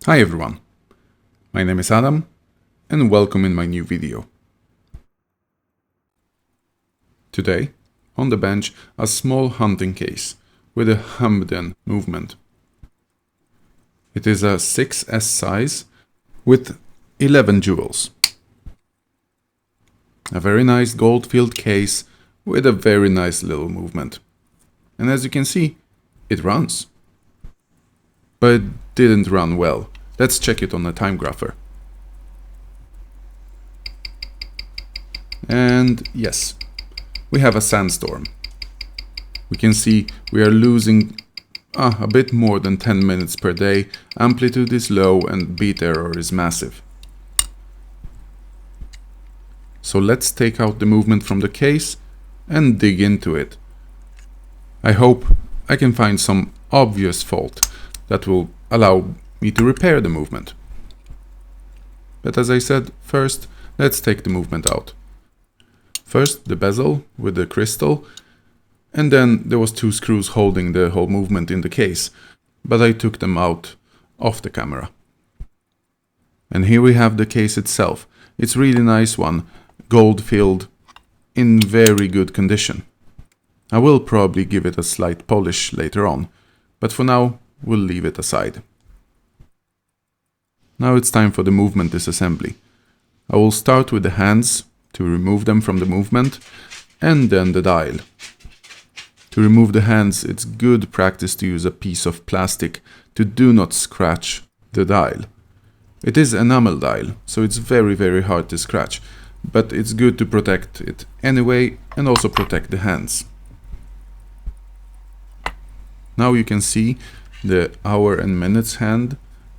Hi everyone, my name is Adam and welcome in my new video. Today, on the bench, a small hunting case with a Hampden movement. It is a 6S size with 11 jewels. A very nice gold-filled case with a very nice little movement. And as you can see, it runs. But it didn't run well. Let's check it on the Timegrapher. And yes, we have a sandstorm. We can see we are losing a bit more than 10 minutes per day, amplitude is low and beat error is massive. So let's take out the movement from the case and dig into it. I hope I can find some obvious fault that will allow me to repair the movement. But as I said, first let's take the movement out. First the bezel with the crystal, and then there was 2 screws holding the whole movement in the case, but I took them out off the camera. And here we have the case itself. It's really nice one, gold filled, in very good condition. I will probably give it a slight polish later on, but for now we'll leave it aside. Now it's time for the movement disassembly. I will start with the hands to remove them from the movement, and then the dial. To remove the hands, it's good practice to use a piece of plastic to do not scratch the dial. It is enamel dial, so it's very hard to scratch, but it's good to protect it anyway and also protect the hands. Now you can see the hour and minutes hand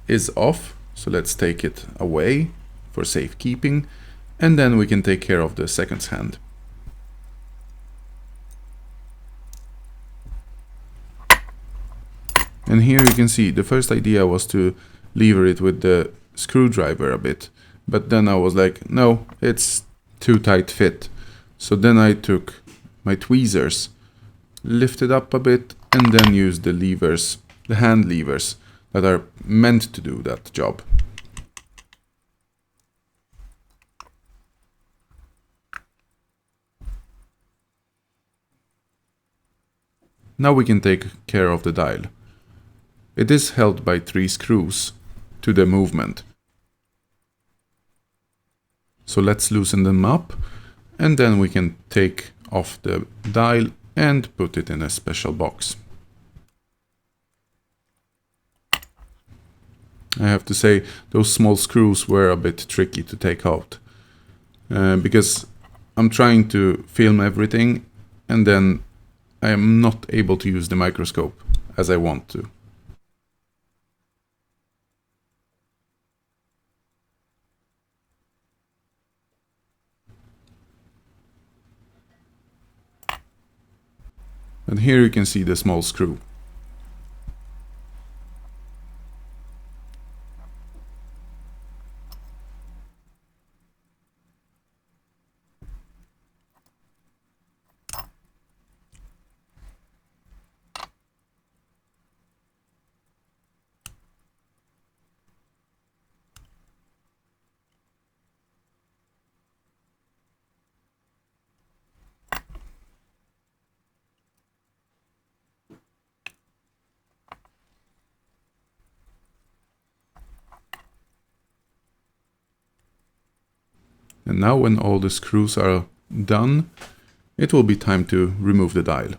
is off, so let's take it away for safekeeping, and then we can take care of the seconds hand. And here you can see the first idea was to lever it with the screwdriver a bit, but then I was like, no, it's too tight fit. So then I took my tweezers, lifted up a bit, and then used the levers, the hand levers that are meant to do that job. Now we can take care of the dial. It is held by 3 screws to the movement. So let's loosen them up, and then we can take off the dial and put it in a special box. I have to say, those small screws were a bit tricky to take out, because I'm trying to film everything and then I am not able to use the microscope as I want to. And here you can see the small screw. And now when all the screws are done, it will be time to remove the dial.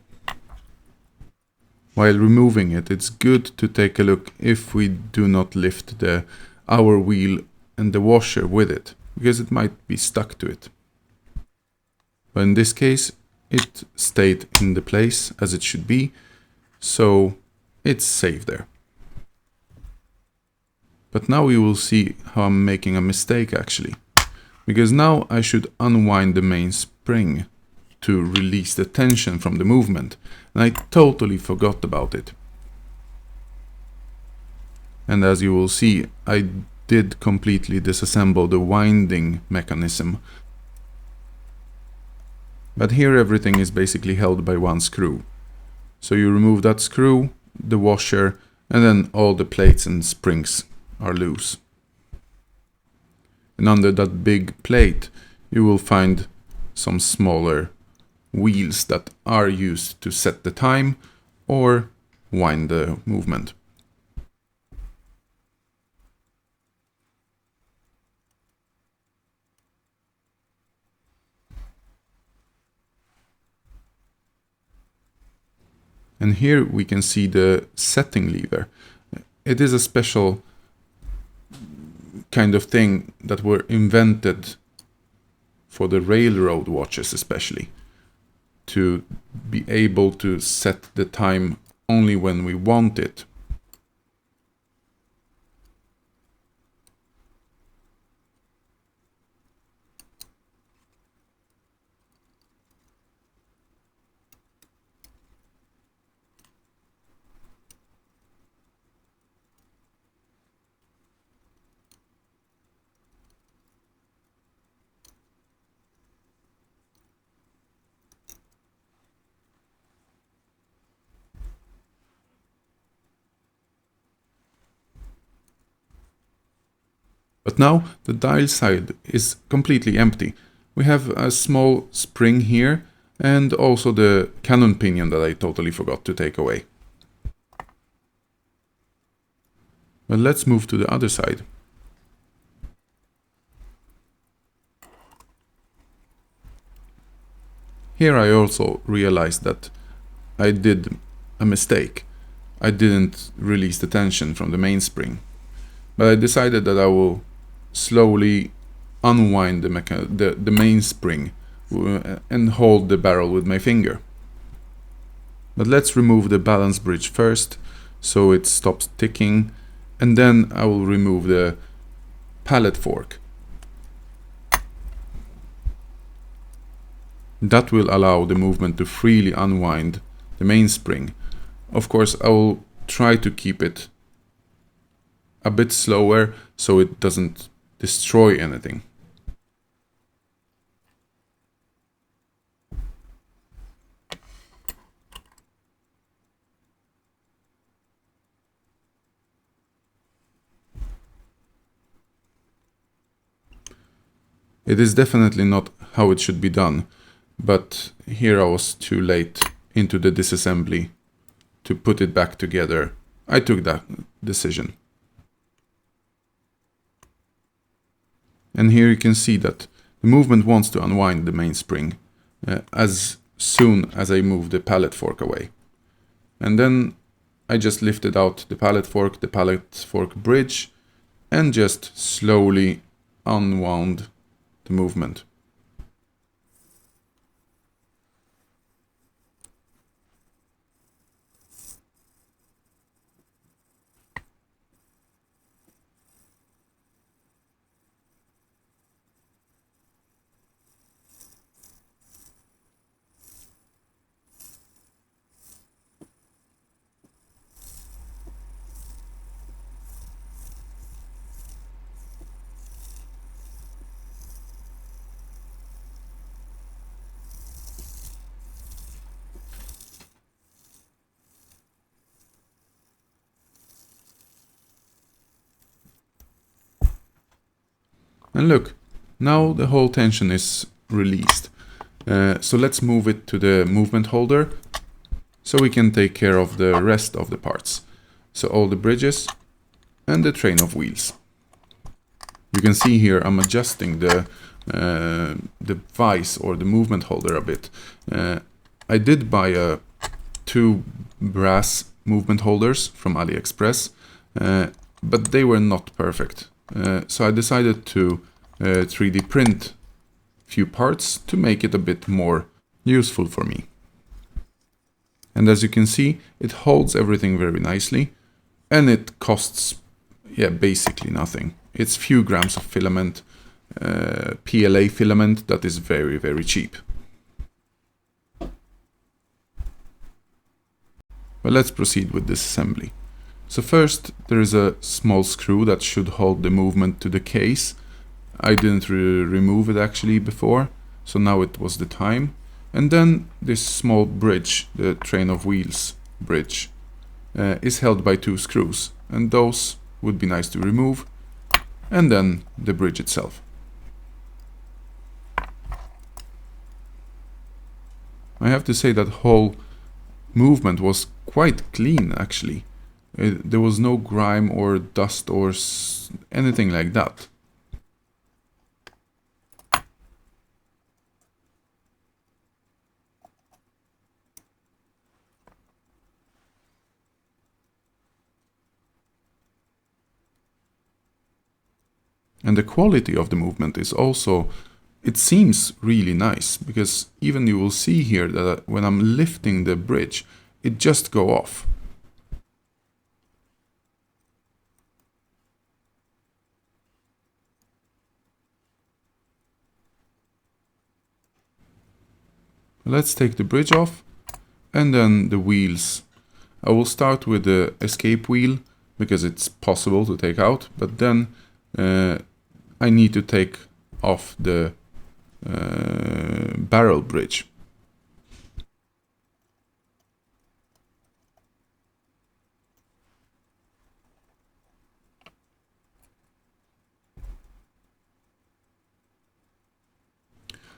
While removing it, it's good to take a look if we do not lift the hour wheel and the washer with it, because it might be stuck to it. But in this case, it stayed in the place as it should be, so it's safe there. But now you will see how I'm making a mistake actually. Because now I should unwind the main spring to release the tension from the movement, and I totally forgot about it. And as you will see, I did completely disassemble the winding mechanism. But here everything is basically held by 1 screw. So you remove that screw, the washer, and then all the plates and springs are loose. And under that big plate you will find some smaller wheels that are used to set the time or wind the movement. And here we can see the setting lever. It is a special kind of thing that were invented for the railroad watches especially, to be able to set the time only when we want it. But now the dial side is completely empty. We have a small spring here and also the cannon pinion that I totally forgot to take away. Well, let's move to the other side. Here I also realized that I did a mistake. I didn't release the tension from the mainspring, but I decided that I will slowly unwind the mainspring and hold the barrel with my finger. But let's remove the balance bridge first so it stops ticking, and then I will remove the pallet fork. That will allow the movement to freely unwind the mainspring. Of course, I will try to keep it a bit slower so it doesn't destroy anything. It is definitely not how it should be done, but here I was too late into the disassembly to put it back together. I took that decision. And here you can see that the movement wants to unwind the mainspring as soon as I move the pallet fork away. And then I just lifted out the pallet fork bridge, and just slowly unwound the movement. And look, now the whole tension is released. So let's move it to the movement holder so we can take care of the rest of the parts. So all the bridges and the train of wheels. You can see here I'm adjusting the vise or the movement holder a bit. I did buy 2 brass movement holders from AliExpress, but they were not perfect. So I decided to 3D print a few parts to make it a bit more useful for me. And as you can see, it holds everything very nicely, and it costs basically nothing. It's few grams of filament, PLA filament that is very, very cheap. Well, let's proceed with this assembly. So first there is a small screw that should hold the movement to the case. I didn't remove it actually before, so now it was the time. And then this small bridge, the train of wheels bridge, is held by 2 screws, and those would be nice to remove, and then the bridge itself. I have to say that whole movement was quite clean actually. There was no grime or dust or anything like that. And the quality of the movement is also, it seems really nice, because even you will see here that when I'm lifting the bridge, it just go off. Let's take the bridge off, and then the wheels. I will start with the escape wheel, because it's possible to take out, but then I need to take off the barrel bridge.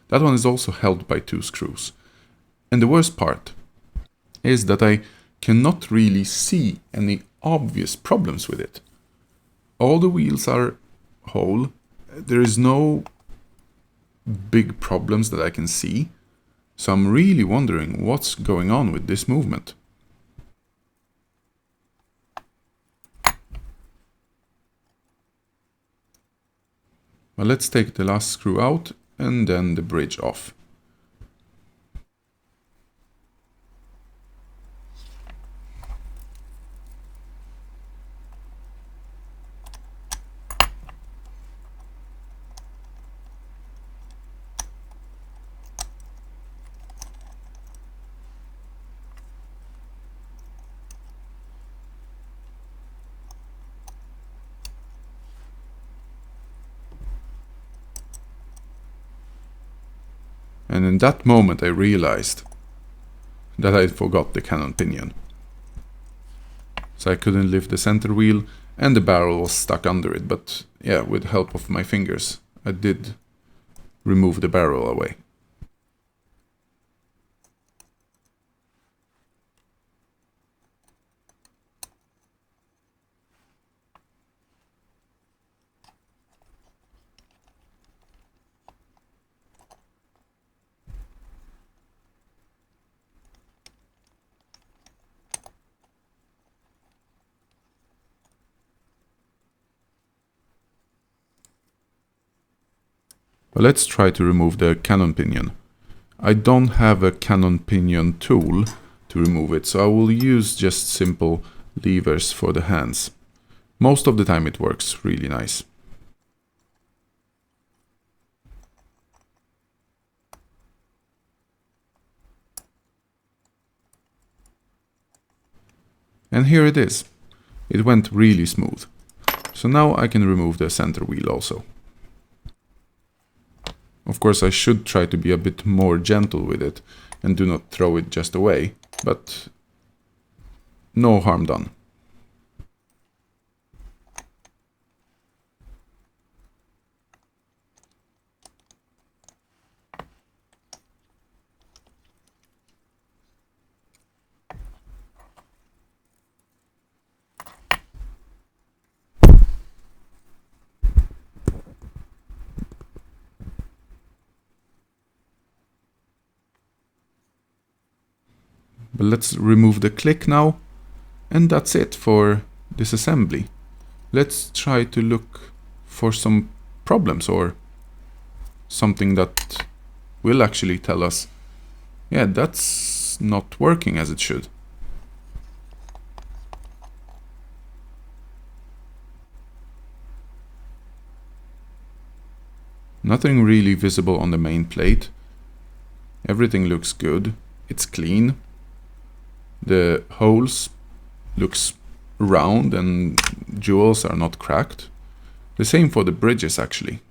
That one is also held by 2 screws. And the worst part is that I cannot really see any obvious problems with it. All the wheels are whole. There is no big problems that I can see. So I'm really wondering what's going on with this movement. Well, let's take the last screw out and then the bridge off. And in that moment I realized that I forgot the cannon pinion. So I couldn't lift the center wheel and the barrel was stuck under it, but yeah, with the help of my fingers I did remove the barrel away. But let's try to remove the cannon pinion. I don't have a cannon pinion tool to remove it, so I will use just simple levers for the hands. Most of the time it works really nice. And here it is. It went really smooth. So now I can remove the center wheel also. Of course, I should try to be a bit more gentle with it and do not throw it just away, but no harm done. But let's remove the click now, and that's it for disassembly. Let's try to look for some problems or something that will actually tell us, yeah, that's not working as it should. Nothing really visible on the main plate. Everything looks good. It's clean. The holes looks round and jewels are not cracked. The same for the bridges actually.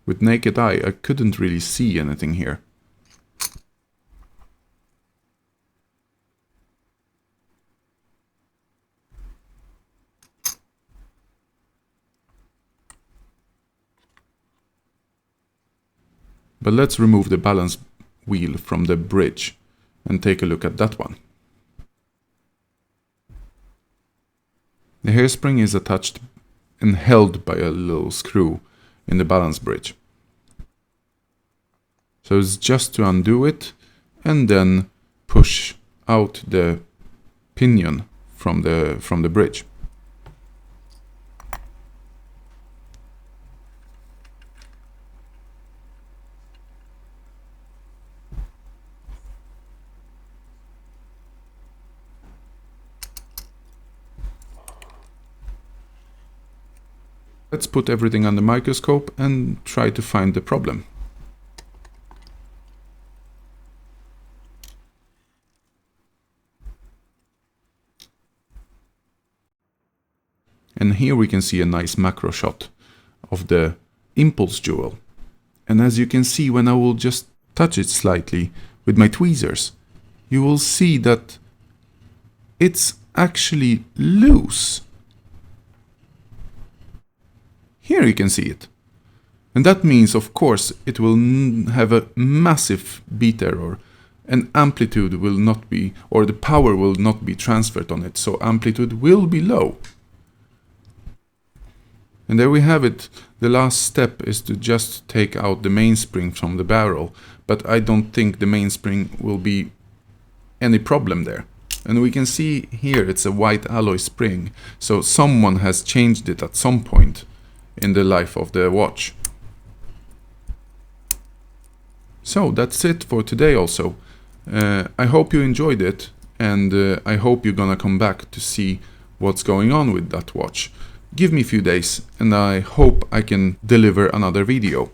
With naked eye I couldn't really see anything here. But let's remove the balance wheel from the bridge and take a look at that one. The hairspring is attached and held by a little screw in the balance bridge. So it's just to undo it and then push out the pinion from the bridge. Let's put everything under microscope and try to find the problem. And here we can see a nice macro shot of the impulse jewel. And as you can see, when I will just touch it slightly with my tweezers, you will see that it's actually loose. Here you can see it. And that means, of course, it will have a massive beat error, and amplitude will not be, or the power will not be transferred on it, so amplitude will be low. And there we have it. The last step is to just take out the mainspring from the barrel, but I don't think the mainspring will be any problem there. And we can see here it's a white alloy spring, so someone has changed it at some point in the life of the watch. So that's it for today also. I hope you enjoyed it, and I hope you're gonna come back to see what's going on with that watch. Give me a few days and I hope I can deliver another video.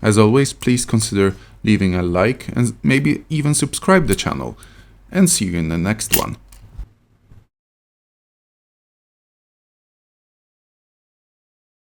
As always, please consider leaving a like and maybe even subscribe the channel, and see you in the next one.